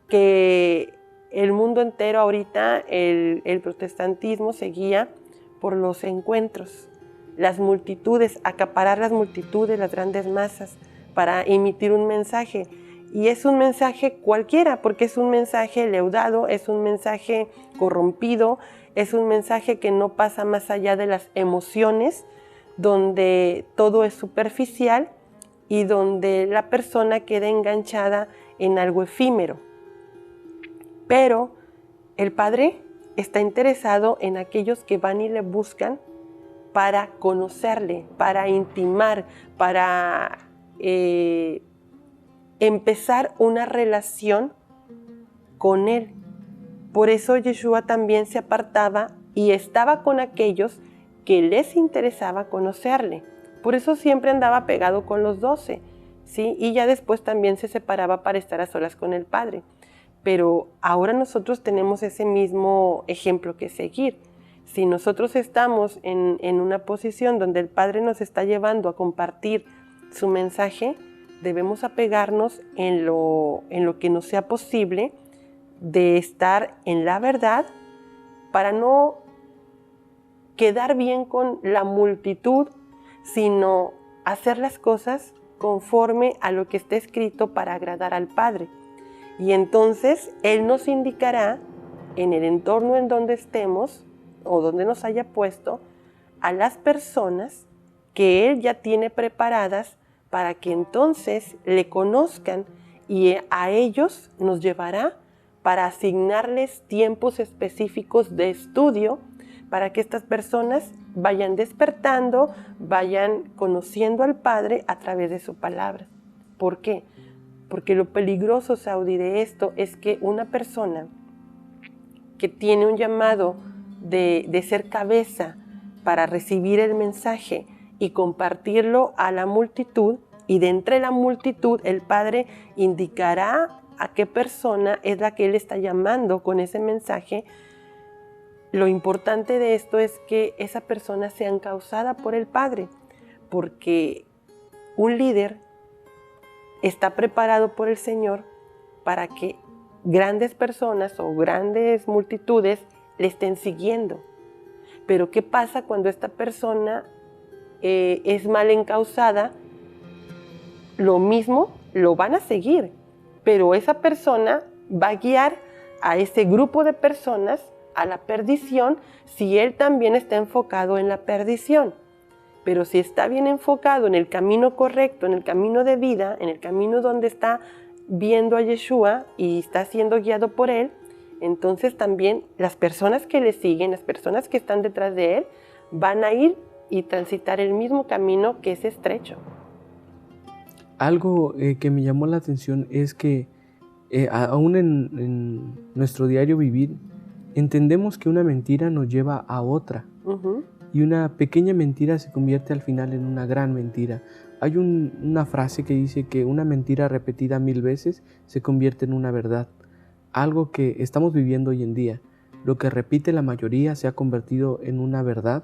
que el mundo entero ahorita, el protestantismo se guía por los encuentros, las multitudes, acaparar las multitudes, las grandes masas, para emitir un mensaje. Y es un mensaje cualquiera, porque es un mensaje leudado, es un mensaje corrompido, es un mensaje que no pasa más allá de las emociones, donde todo es superficial y donde la persona queda enganchada en algo efímero. Pero el Padre está interesado en aquellos que van y le buscan para conocerle, para intimar, para empezar una relación con Él. Por eso Yeshua también se apartaba y estaba con aquellos que les interesaba conocerle. Por eso siempre andaba pegado con los 12, ¿sí? Y ya después también se separaba para estar a solas con el Padre. Pero ahora nosotros tenemos ese mismo ejemplo que seguir. Si nosotros estamos en una posición donde el Padre nos está llevando a compartir su mensaje, debemos apegarnos en lo que nos sea posible, de estar en la verdad, para no quedar bien con la multitud, sino hacer las cosas conforme a lo que está escrito para agradar al Padre. Y entonces Él nos indicará en el entorno en donde estemos o donde nos haya puesto a las personas que Él ya tiene preparadas para que entonces le conozcan, y a ellos nos llevará para asignarles tiempos específicos de estudio para que estas personas vayan despertando, vayan conociendo al Padre a través de su palabra. ¿Por qué? Porque lo peligroso, Saudi, de esto es que una persona que tiene un llamado de ser cabeza para recibir el mensaje y compartirlo a la multitud, y de entre la multitud el Padre indicará a qué persona es la que Él está llamando con ese mensaje. Lo importante de esto es que esa persona sea encauzada por el Padre, porque un líder está preparado por el Señor para que grandes personas o grandes multitudes le estén siguiendo. Pero ¿qué pasa cuando esta persona es mal encauzada? Lo mismo, lo van a seguir, pero esa persona va a guiar a ese grupo de personas a la perdición si él también está enfocado en la perdición. Pero si está bien enfocado en el camino correcto, en el camino de vida, en el camino donde está viendo a Yeshua y está siendo guiado por él, entonces también las personas que le siguen, las personas que están detrás de él, van a ir y transitar el mismo camino que es estrecho. Algo que me llamó la atención es que aún en nuestro diario vivir, entendemos que una mentira nos lleva a otra. Y una pequeña mentira se convierte al final en una gran mentira. Hay una frase que dice que una mentira repetida 1000 veces se convierte en una verdad. Algo que estamos viviendo hoy en día. Lo que repite la mayoría se ha convertido en una verdad,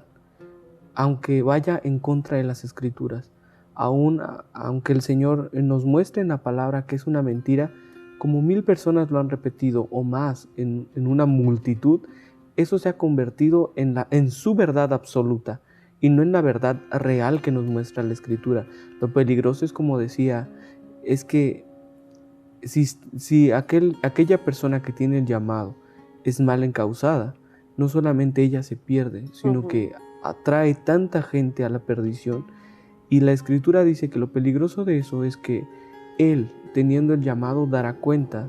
aunque vaya en contra de las Escrituras. Aunque el Señor nos muestre en la palabra que es una mentira, como 1000 personas lo han repetido o más en una multitud, eso se ha convertido en su verdad absoluta y no en la verdad real que nos muestra la Escritura. Lo peligroso es, como decía, es que si aquella persona que tiene el llamado es mal encausada, no solamente ella se pierde, sino que atrae tanta gente a la perdición. Y la Escritura dice que lo peligroso de eso es que él, teniendo el llamado, dará cuenta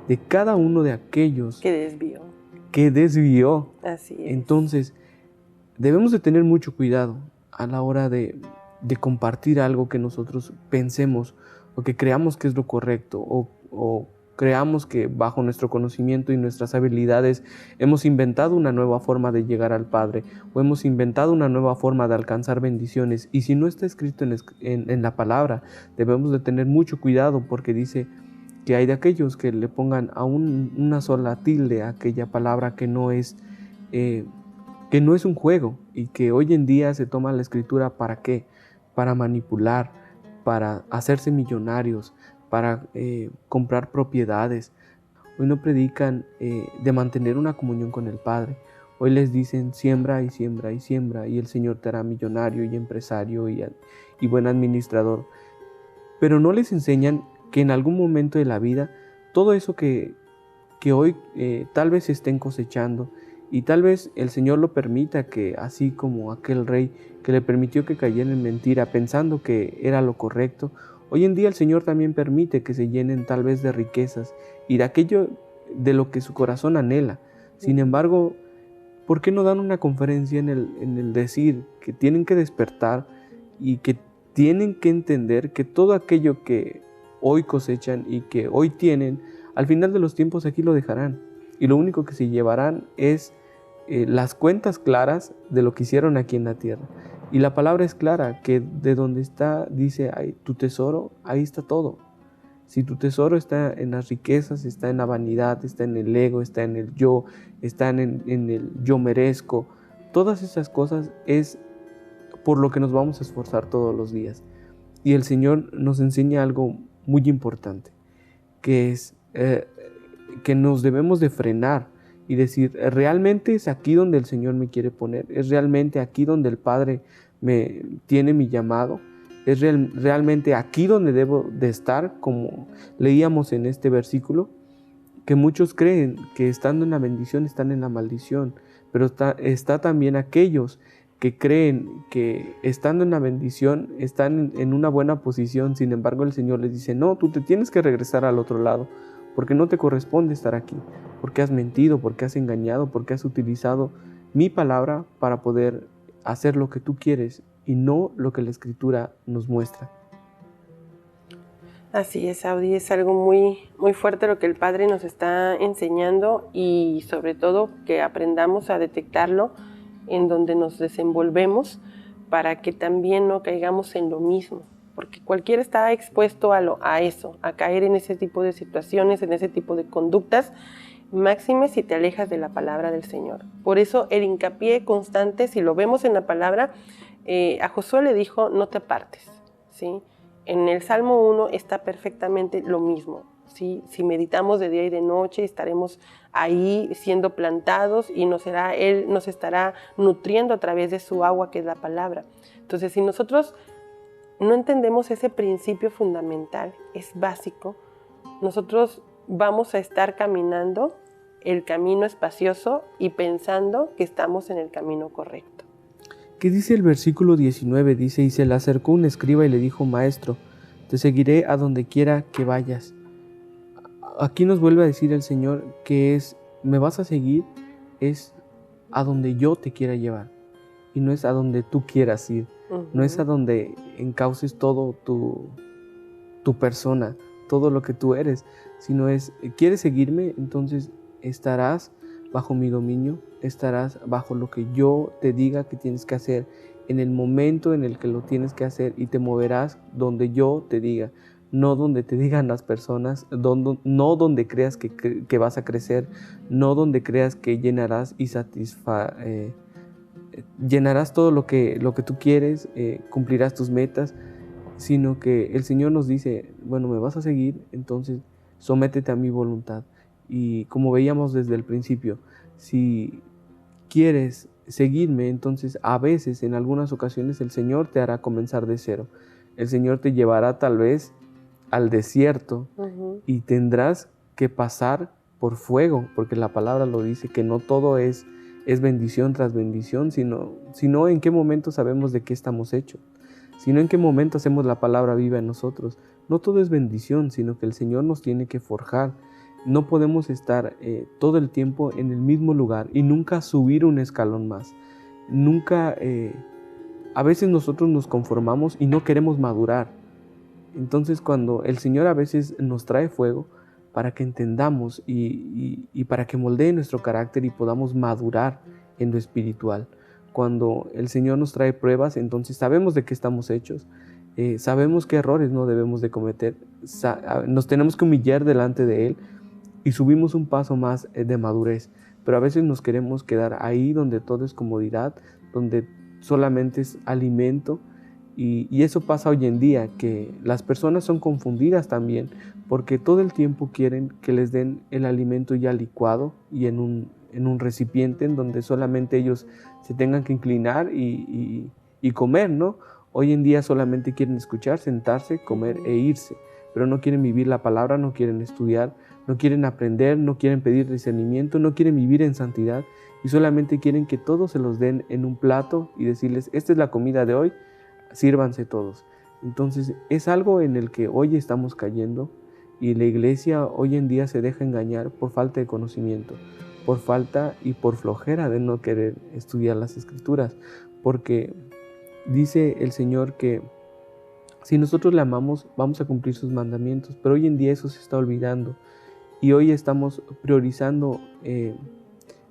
de cada uno de aquellos que desvió. Así es. Entonces, debemos de tener mucho cuidado a la hora de compartir algo que nosotros pensemos o que creamos que es lo correcto o creamos que bajo nuestro conocimiento y nuestras habilidades hemos inventado una nueva forma de llegar al Padre o hemos inventado una nueva forma de alcanzar bendiciones. Y si no está escrito en la palabra, debemos de tener mucho cuidado, porque dice que hay de aquellos que le pongan aún una sola tilde a aquella palabra que no es un juego, y que hoy en día se toma la Escritura ¿para qué? Para manipular, para hacerse millonarios, para comprar propiedades. Hoy no predican de mantener una comunión con el Padre. Hoy les dicen siembra y siembra y siembra y el Señor te hará millonario y empresario y buen administrador. Pero no les enseñan que en algún momento de la vida todo eso que hoy tal vez estén cosechando, y tal vez el Señor lo permita, que así como aquel rey que le permitió que cayera en mentira pensando que era lo correcto, hoy en día el Señor también permite que se llenen tal vez de riquezas y de aquello de lo que su corazón anhela. Sin embargo, ¿por qué no dan una conferencia en el decir que tienen que despertar y que tienen que entender que todo aquello que hoy cosechan y que hoy tienen, al final de los tiempos aquí lo dejarán? Y lo único que se llevarán es las cuentas claras de lo que hicieron aquí en la tierra. Y la palabra es clara, que de donde está, dice, tu tesoro, ahí está todo. Si tu tesoro está en las riquezas, está en la vanidad, está en el ego, está en el yo, está en el yo merezco, todas esas cosas es por lo que nos vamos a esforzar todos los días. Y el Señor nos enseña algo muy importante, que es que nos debemos de frenar y decir, ¿realmente es aquí donde el Señor me quiere poner? ¿Es realmente aquí donde el Padre me tiene mi llamado? ¿Es realmente aquí donde debo de estar? Como leíamos en este versículo, que muchos creen que estando en la bendición están en la maldición, pero está también aquellos que creen que estando en la bendición están en una buena posición. Sin embargo, el Señor les dice, no, tú te tienes que regresar al otro lado, porque no te corresponde estar aquí, porque has mentido, porque has engañado, porque has utilizado mi palabra para poder hacer lo que tú quieres y no lo que la Escritura nos muestra. Así es, Audi, es algo muy, muy fuerte lo que el Padre nos está enseñando, y sobre todo que aprendamos a detectarlo en donde nos desenvolvemos, para que también no caigamos en lo mismo, porque cualquiera está expuesto a eso, a caer en ese tipo de situaciones, en ese tipo de conductas, máxime si te alejas de la palabra del Señor. Por eso el hincapié constante, si lo vemos en la palabra, a Josué le dijo, no te apartes, ¿sí? En el Salmo 1 está perfectamente lo mismo, ¿sí? Si meditamos de día y de noche, estaremos ahí siendo plantados y Él nos estará nutriendo a través de su agua, que es la palabra. Entonces, si nosotros no entendemos ese principio fundamental, es básico, nosotros vamos a estar caminando el camino espacioso y pensando que estamos en el camino correcto. ¿Qué dice el versículo 19? Dice, y se le acercó un escriba y le dijo, Maestro, te seguiré a donde quiera que vayas. Aquí nos vuelve a decir el Señor que me vas a seguir, es a donde yo te quiera llevar. Y no es a donde tú quieras ir. No es a donde encauces todo tu persona, todo lo que tú eres, sino es, ¿quieres seguirme? Entonces estarás bajo mi dominio, estarás bajo lo que yo te diga que tienes que hacer, en el momento en el que lo tienes que hacer, y te moverás donde yo te diga, no donde te digan las personas, no donde creas que vas a crecer, no donde creas que llenarás y llenarás todo lo que tú quieres, cumplirás tus metas, sino que el Señor nos dice, bueno, me vas a seguir, entonces sométete a mi voluntad. Y como veíamos desde el principio, si quieres seguirme, entonces a veces, en algunas ocasiones, el Señor te hará comenzar de cero. El Señor te llevará tal vez al desierto y tendrás que pasar por fuego, porque la palabra lo dice, que no todo es bendición tras bendición, sino en qué momento sabemos de qué estamos hechos, sino en qué momento hacemos la palabra viva en nosotros. No todo es bendición, sino que el Señor nos tiene que forjar. No podemos estar todo el tiempo en el mismo lugar y nunca subir un escalón más. Nunca, a veces nosotros nos conformamos y no queremos madurar. Entonces cuando el Señor a veces nos trae fuego para que entendamos y para que moldee nuestro carácter y podamos madurar en lo espiritual. Cuando el Señor nos trae pruebas, entonces sabemos de qué estamos hechos. Sabemos qué errores no debemos de cometer. Nos tenemos que humillar delante de Él y subimos un paso más de madurez. Pero a veces nos queremos quedar ahí donde todo es comodidad, donde solamente es alimento. Y eso pasa hoy en día, que las personas son confundidas también, porque todo el tiempo quieren que les den el alimento ya licuado y en un recipiente en donde solamente ellos se tengan que inclinar y comer, ¿no? Hoy en día solamente quieren escuchar, sentarse, comer e irse, pero no quieren vivir la palabra, no quieren estudiar, no quieren aprender, no quieren pedir discernimiento, no quieren vivir en santidad y solamente quieren que todo se los den en un plato y decirles, esta es la comida de hoy, sírvanse todos. Entonces es algo en el que hoy estamos cayendo y la iglesia hoy en día se deja engañar por falta de conocimiento, por falta y por flojera de no querer estudiar las Escrituras, porque dice el Señor que si nosotros le amamos vamos a cumplir sus mandamientos, pero hoy en día eso se está olvidando y hoy estamos priorizando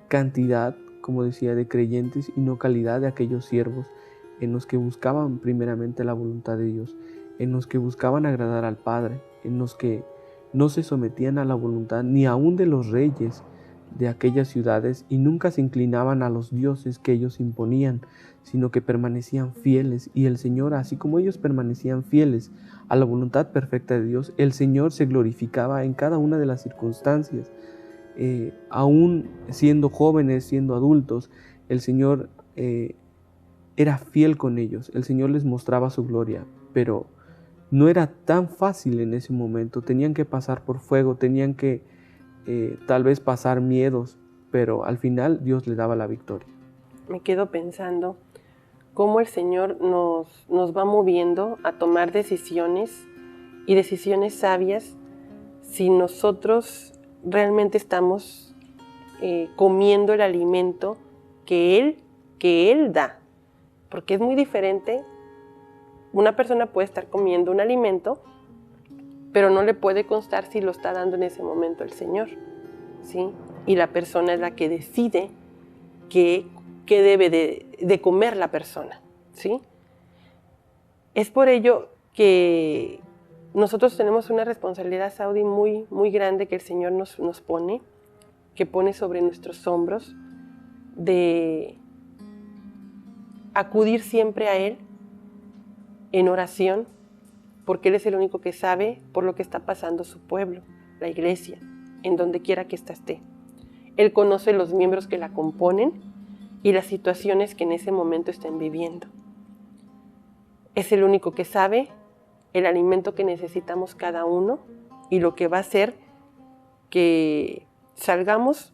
cantidad, como decía, de creyentes y no calidad de aquellos siervos en los que buscaban primeramente la voluntad de Dios, en los que buscaban agradar al Padre, en los que no se sometían a la voluntad ni aún de los reyes de aquellas ciudades y nunca se inclinaban a los dioses que ellos imponían, sino que permanecían fieles. Y el Señor, así como ellos permanecían fieles a la voluntad perfecta de Dios, el Señor se glorificaba en cada una de las circunstancias. Aún siendo jóvenes, siendo adultos, el Señor era fiel con ellos, el Señor les mostraba su gloria, pero no era tan fácil en ese momento, tenían que pasar por fuego, tenían que tal vez pasar miedos, pero al final Dios le daba la victoria. Me quedo pensando cómo el Señor nos va moviendo a tomar decisiones y decisiones sabias si nosotros realmente estamos comiendo el alimento que Él da. Porque es muy diferente, una persona puede estar comiendo un alimento, pero no le puede constar si lo está dando en ese momento el Señor, ¿sí? Y la persona es la que decide qué debe de comer la persona, ¿sí? Es por ello que nosotros tenemos una responsabilidad, Saudi, muy, muy grande que el Señor nos pone, que pone sobre nuestros hombros, de acudir siempre a Él en oración, porque Él es el único que sabe por lo que está pasando su pueblo, la iglesia, en donde quiera que ésta esté. Él conoce los miembros que la componen y las situaciones que en ese momento estén viviendo. Es el único que sabe el alimento que necesitamos cada uno y lo que va a hacer que salgamos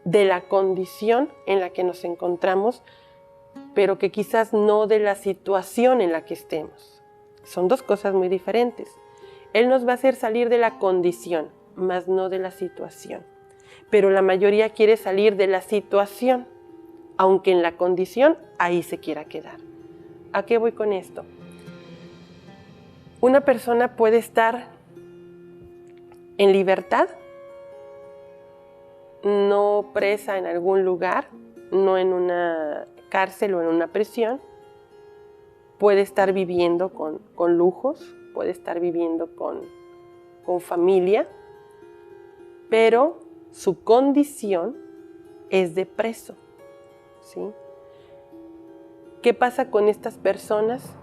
de la condición en la que nos encontramos, pero que quizás no de la situación en la que estemos. Son dos cosas muy diferentes. Él nos va a hacer salir de la condición, más no de la situación. Pero la mayoría quiere salir de la situación, aunque en la condición ahí se quiera quedar. ¿A qué voy con esto? Una persona puede estar en libertad, no presa en algún lugar, no en una cárcel o en una prisión. Puede estar viviendo con lujos, puede estar viviendo con familia, pero su condición es de preso, ¿sí? ¿Qué pasa con estas personas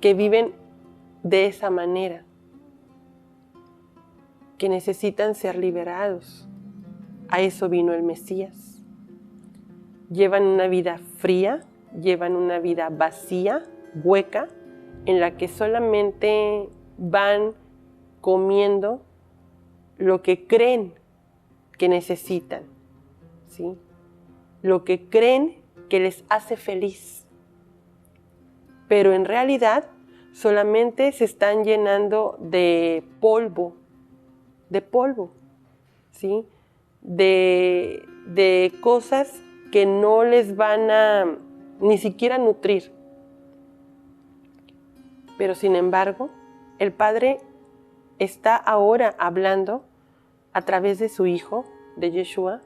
que viven de esa manera? Que necesitan ser liberados. A eso vino el Mesías. Llevan una vida fría, llevan una vida vacía, hueca, en la que solamente van comiendo lo que creen que necesitan, ¿sí? Lo que creen que les hace feliz. Pero en realidad solamente se están llenando de polvo, ¿sí? De cosas que no les van a ni siquiera nutrir. Pero sin embargo, el Padre está ahora hablando a través de su Hijo, de Yeshua,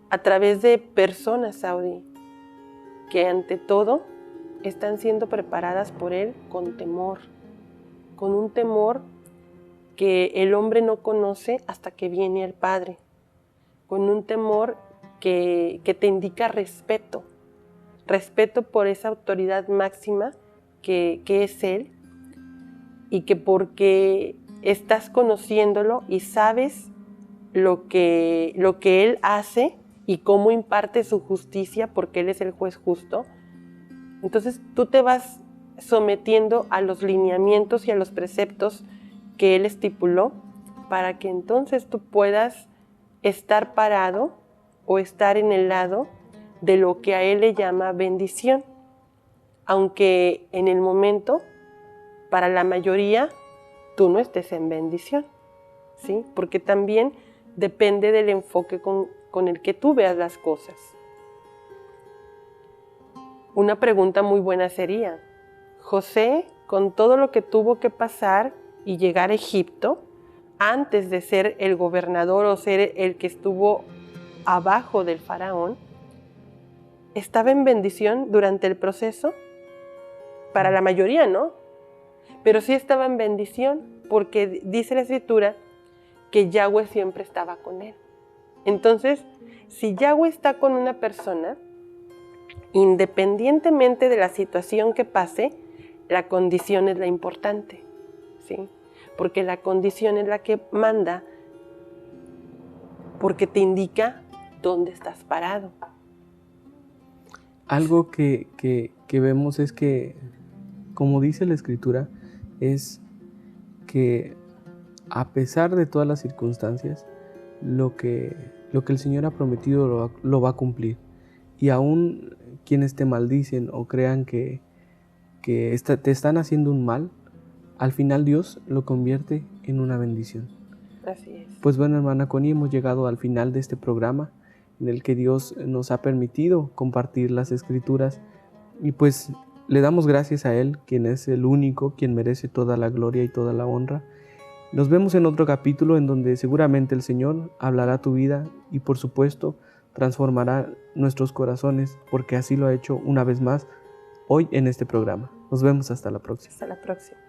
a través de personas, Saudi, que ante todo están siendo preparadas por Él con temor, con un temor que el hombre no conoce hasta que viene el Padre, con un temor que te indica respeto por esa autoridad máxima que es Él, y que porque estás conociéndolo y sabes lo que Él hace y cómo imparte su justicia, porque Él es el juez justo, entonces tú te vas sometiendo a los lineamientos y a los preceptos que Él estipuló, para que entonces tú puedas estar parado o estar en el lado de lo que a Él le llama bendición, aunque en el momento, para la mayoría, tú no estés en bendición, ¿sí? Porque también depende del enfoque con el que tú veas las cosas. Una pregunta muy buena sería, José, con todo lo que tuvo que pasar y llegar a Egipto, antes de ser el gobernador o ser el que estuvo abajo del faraón, ¿estaba en bendición durante el proceso? Para la mayoría no, pero sí estaba en bendición, porque dice la Escritura que Yahweh siempre estaba con él. Entonces, si Yahweh está con una persona, independientemente de la situación que pase, la condición es la importante, ¿sí? Porque la condición es la que manda, porque te indica dónde estás parado. Algo que vemos es que, como dice la Escritura, es que a pesar de todas las circunstancias, lo que el Señor ha prometido lo va a cumplir. Y aún quienes te maldicen o crean que te están haciendo un mal, al final Dios lo convierte en una bendición. Así es. Pues bueno, hermana Connie, hemos llegado al final de este programa en el que Dios nos ha permitido compartir las Escrituras, y pues le damos gracias a Él, quien es el único, quien merece toda la gloria y toda la honra. Nos vemos en otro capítulo en donde seguramente el Señor hablará a tu vida y por supuesto transformará nuestros corazones, porque así lo ha hecho una vez más hoy en este programa. Nos vemos hasta la próxima. Hasta la próxima.